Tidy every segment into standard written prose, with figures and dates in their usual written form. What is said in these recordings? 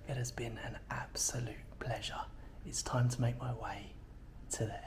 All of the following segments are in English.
It has been an absolute pleasure. It's time to make my way to the airport.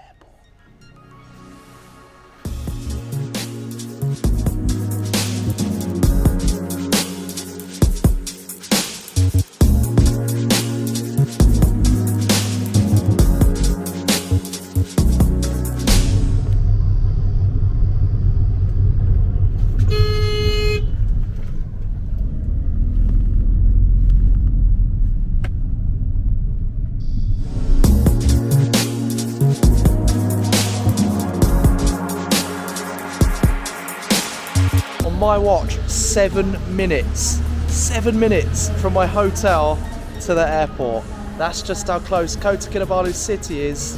My watch, 7 minutes. 7 minutes from my hotel to the airport. That's just how close Kota Kinabalu city is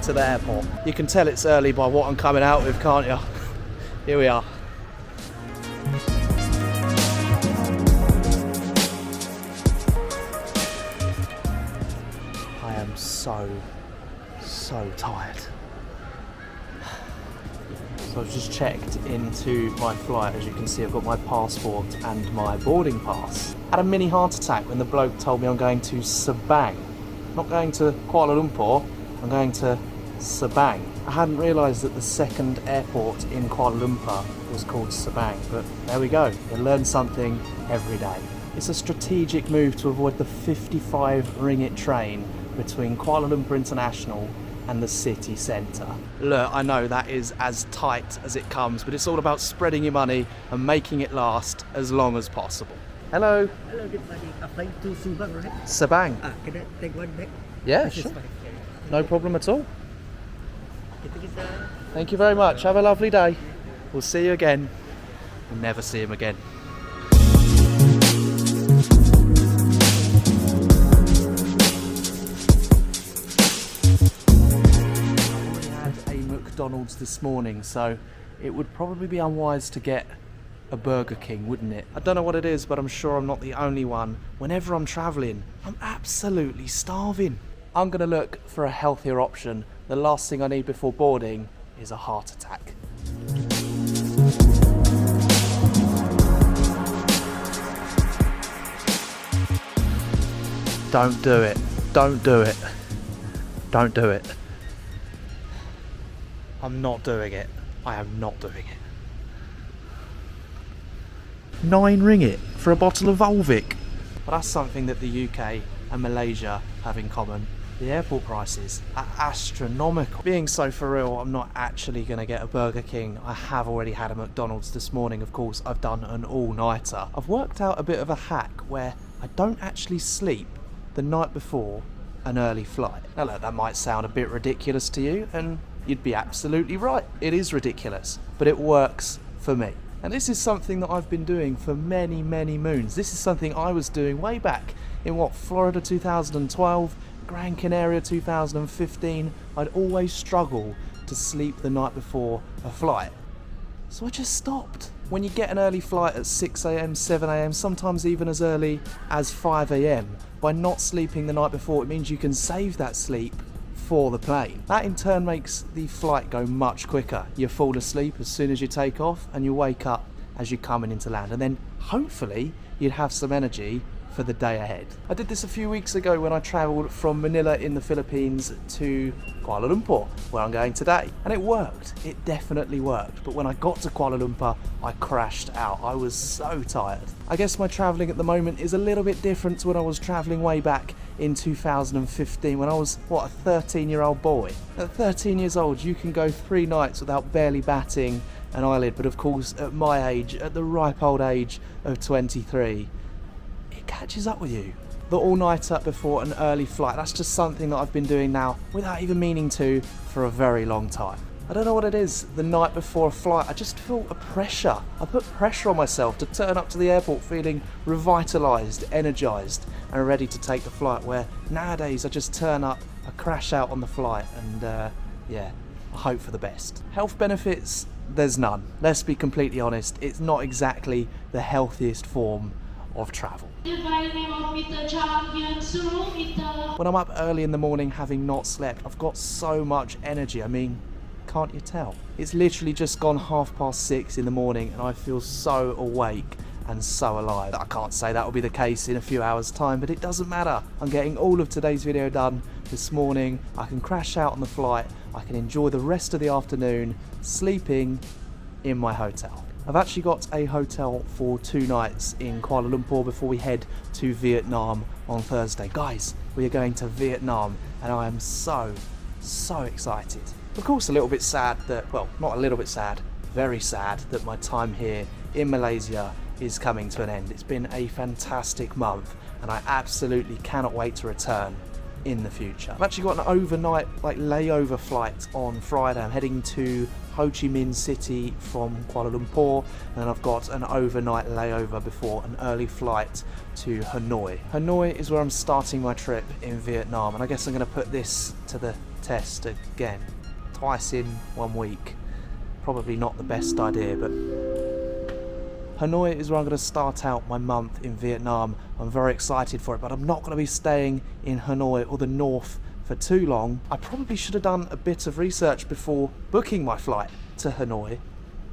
to the airport. You can tell it's early by what I'm coming out with, can't you? Here we are. I am so tired. So I've just checked into my flight. As you can see, I've got my passport and my boarding pass. Had a mini heart attack when the bloke told me I'm going to Sabang. Not going to Kuala Lumpur, I'm going to Sabang. I hadn't realised that the second airport in Kuala Lumpur was called Sabang, but there we go. You learn something every day. It's a strategic move to avoid the 55 ringgit train between Kuala Lumpur International and the city centre. Look, I know that is as tight as it comes, but it's all about spreading your money and making it last as long as possible. Hello. Hello, good morning. I'm flying to Sabang, right? Sabang. Can I take one back? Yeah, sure. No problem at all. Thank you, sir. Thank you very much. Have a lovely day. We'll see you again. We'll never see him again. McDonald's this morning, so it would probably be unwise to get a Burger King, wouldn't it? I don't know what it is, but I'm sure I'm not the only one. Whenever I'm travelling, I'm absolutely starving. I'm going to look for a healthier option. The last thing I need before boarding is a heart attack. Don't do it. Don't do it. Don't do it. I'm not doing it. I am not doing it. 9 ringgit for a bottle of Volvic. But that's something that the UK and Malaysia have in common. The airport prices are astronomical. Being so for real, I'm not actually going to get a Burger King. I have already had a McDonald's this morning. Of course, I've done an all-nighter. I've worked out a bit of a hack where I don't actually sleep the night before an early flight. Now look, that might sound a bit ridiculous to you, and you'd be absolutely right. It is ridiculous, but it works for me. And this is something that I've been doing for many, many moons. This is something I was doing way back in Florida 2012, Gran Canaria 2015. I'd always struggle to sleep the night before a flight. So I just stopped. When you get an early flight at 6 a.m, 7 a.m, sometimes even as early as 5 a.m, by not sleeping the night before, it means you can save that sleep for the plane. That in turn makes the flight go much quicker. You fall asleep as soon as you take off and you wake up as you're coming into land, and then hopefully you'd have some energy for the day ahead. I did this a few weeks ago when I travelled from Manila in the Philippines to Kuala Lumpur, where I'm going today, and it worked. It definitely worked. But when I got to Kuala Lumpur, I crashed out. I was so tired. I guess my travelling at the moment is a little bit different to when I was travelling way back in 2015 when I was, a 13-year-old boy. At 13 years old, you can go 3 nights without barely batting an eyelid, but of course at my age, at the ripe old age of 23, it catches up with you. The all-nighter before an early flight, that's just something that I've been doing now without even meaning to for a very long time. I don't know what it is, the night before a flight, I just feel a pressure. I put pressure on myself to turn up to the airport feeling revitalised, energised and ready to take the flight, where nowadays I just turn up, I crash out on the flight and I hope for the best. Health benefits, there's none. Let's be completely honest, it's not exactly the healthiest form of travel. When I'm up early in the morning having not slept, I've got so much energy. I mean, can't you tell? It's literally just gone 6:30 in the morning and I feel so awake and so alive. I can't say that will be the case in a few hours time, but it doesn't matter. I'm getting all of today's video done this morning. I can crash out on the flight. I can enjoy the rest of the afternoon sleeping in my hotel. I've actually got a hotel for 2 nights in Kuala Lumpur before we head to Vietnam on Thursday. Guys, we are going to Vietnam and I am so excited. Of course, a little bit sad that, well, not a little bit sad, very sad that my time here in Malaysia is coming to an end. It's been a fantastic month and I absolutely cannot wait to return in the future. I've actually got an overnight layover flight on Friday. I'm heading to Ho Chi Minh City from Kuala Lumpur, and then I've got an overnight layover before an early flight to Hanoi. Hanoi is where I'm starting my trip in Vietnam, and I guess I'm going to put this to the test again. Twice in 1 week. Probably not the best idea, but Hanoi is where I'm going to start out my month in Vietnam. I'm very excited for it, but I'm not going to be staying in Hanoi or the north for too long. I probably should have done a bit of research before booking my flight to Hanoi.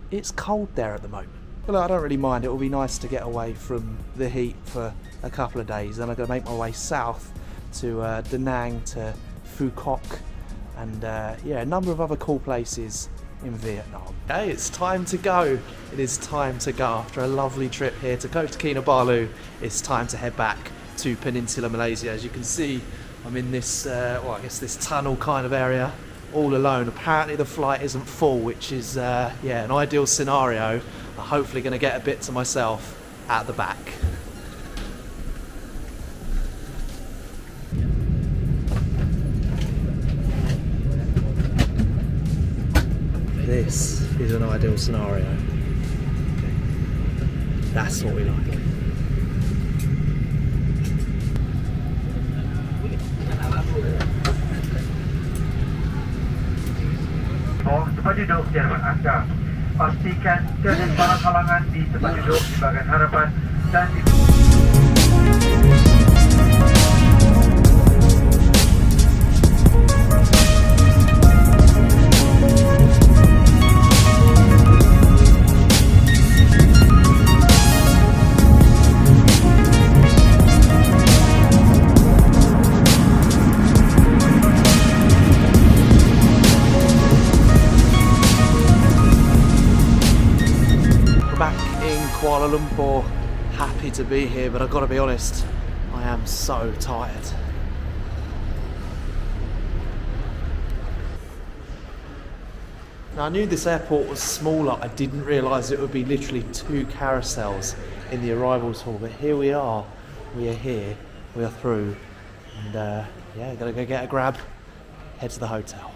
It's cold there at the moment. Well, I don't really mind. It will be nice to get away from the heat for a couple of days. Then I'm going to make my way south to Da Nang, to Phu Quoc, and yeah, a number of other cool places in Vietnam. Okay, it's time to go. It is time to go. After a lovely trip here to Kota Kinabalu, it's time to head back to Peninsular Malaysia. As you can see, I'm in this, well, I guess this tunnel kind of area, all alone. Apparently the flight isn't full, which is, yeah, an ideal scenario. I'm hopefully going to get a bit to myself at the back. This is an ideal scenario. That's what we like. Tempat duduk di hadapan anda. Pastikan tiada barang halangan di tempat duduk di bahagian hadapan dan di Kuala Lumpur, happy to be here, but I've got to be honest, I am so tired. Now, I knew this airport was smaller. I didn't realise it would be literally 2 carousels in the arrivals hall, but here we are. We are here, we are through, and yeah, gotta go get a grab, head to the hotel.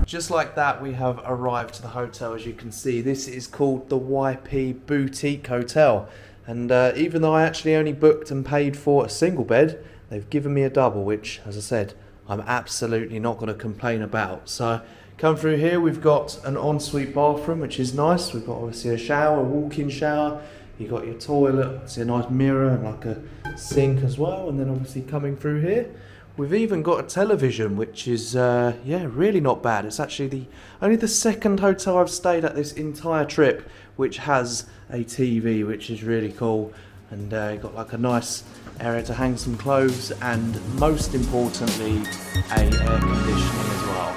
Just like that, we have arrived to the hotel. As you can see, this is called the YP Boutique Hotel. And even though I actually only booked and paid for a single bed, they've given me a double, which, as I said, I'm absolutely not going to complain about. So, come through here, we've got an ensuite bathroom, which is nice. We've got obviously a shower, a walk-in shower. You've got your toilet, see a nice mirror and like a sink as well. And then obviously coming through here, we've even got a television, which is, yeah, really not bad. It's actually only the second hotel I've stayed at this entire trip which has a TV, which is really cool. And you've got like a nice area to hang some clothes and, most importantly, a air conditioning as well.